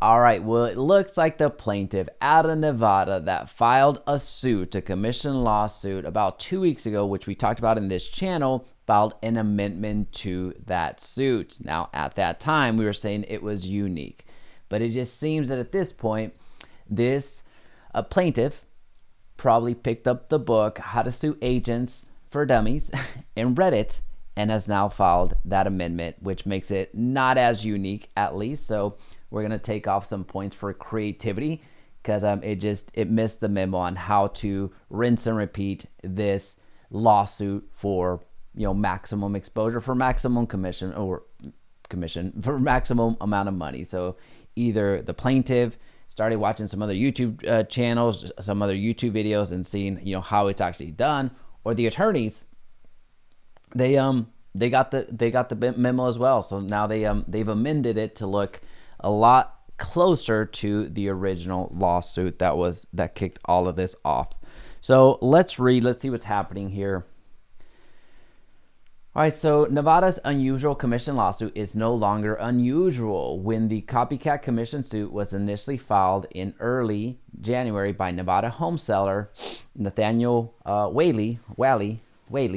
All right, well, it looks like the plaintiff out of Nevada that filed a suit, a commission lawsuit about 2 weeks ago, which we talked about in this channel, filed an amendment to that suit. Now, at that time, we were saying it was unique, but it just seems that at this point, this plaintiff probably picked up the book, How to Sue Agents for Dummies, and read it, and has now filed that amendment, which makes it not as unique, at least. So we're going to take off some points for creativity because it missed the memo on how to rinse and repeat this lawsuit for maximum exposure, for maximum commission for maximum amount of money. So either the plaintiff started watching some other YouTube channels, some other YouTube videos, and seeing how it's actually done, or the attorneys they got the memo as well. So now they've amended it to look a lot closer to the original lawsuit that kicked all of this off. So let's see what's happening here. All right, so Nevada's unusual commission lawsuit is no longer unusual. When the copycat commission suit was initially filed in early January by Nevada home seller Nathaniel Whaley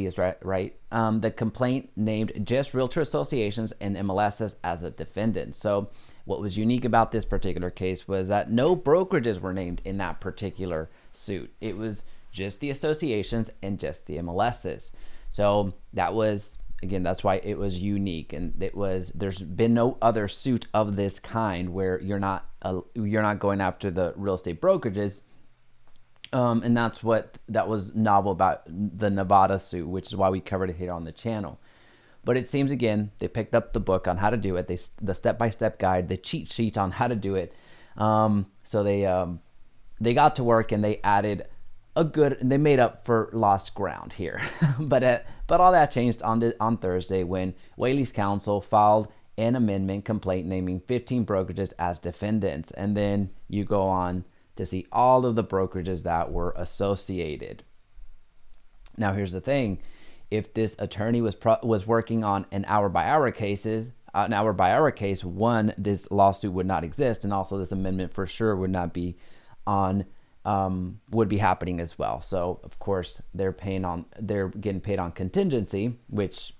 is right. The complaint named just realtor associations and MLSs as a defendant. So what was unique about this particular case was that no brokerages were named in that particular suit. It was just the associations and just the MLSs. So that's why it was unique. And there's been no other suit of this kind where you're not going after the real estate brokerages. And that was novel about the Nevada suit, which is why we covered it here on the channel. But it seems, again, they picked up the book on how to do it, the step-by-step guide, the cheat sheet on how to do it. So they got to work and they added they made up for lost ground here. but all that changed on Thursday when Whaley's counsel filed an amendment complaint naming 15 brokerages as defendants. And then you go on to see all of the brokerages that were associated. Now, here's the thing. If this attorney was working on an hour-by-hour case, one, this lawsuit would not exist, and also this amendment for sure would not be would be happening as well. So, of course, they're getting paid on contingency, which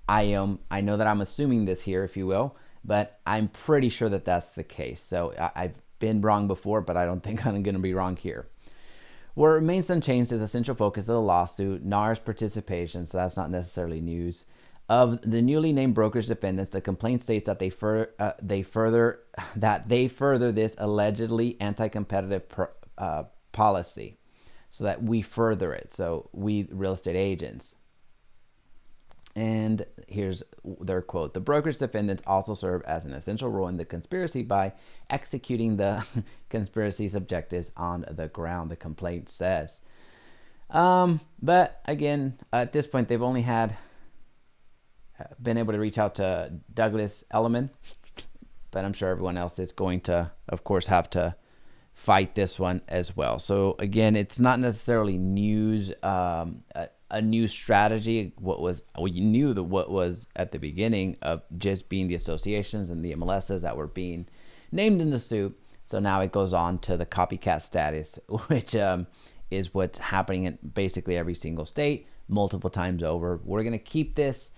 I know that I'm assuming this here, if you will, but I'm pretty sure that that's the case. So I've been wrong before, but I don't think I'm going to be wrong here. What remains unchanged is the central focus of the lawsuit, NAR's participation, so that's not necessarily news. Of the newly named brokerage defendants, the complaint states that they further this allegedly anti-competitive policy, so that we further it. So we real estate agents. And here's their quote. The brokerage defendants also serve as an essential role in the conspiracy by executing the conspiracy's objectives on the ground, the complaint says. But again, at this point, they've only been able to reach out to Douglas Elliman, but I'm sure everyone else is going to, of course, have to fight this one as well. So again, it's not necessarily news, a new strategy. What was at the beginning of just being the associations and the MLSs that were being named in the suit. So now it goes on to the copycat status, which is what's happening in basically every single state multiple times over. We're going to keep this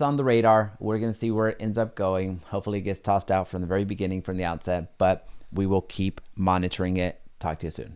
on the radar. We're going to see where it ends up going. Hopefully it gets tossed out from the very beginning, from the outset, but we will keep monitoring it. Talk to you soon.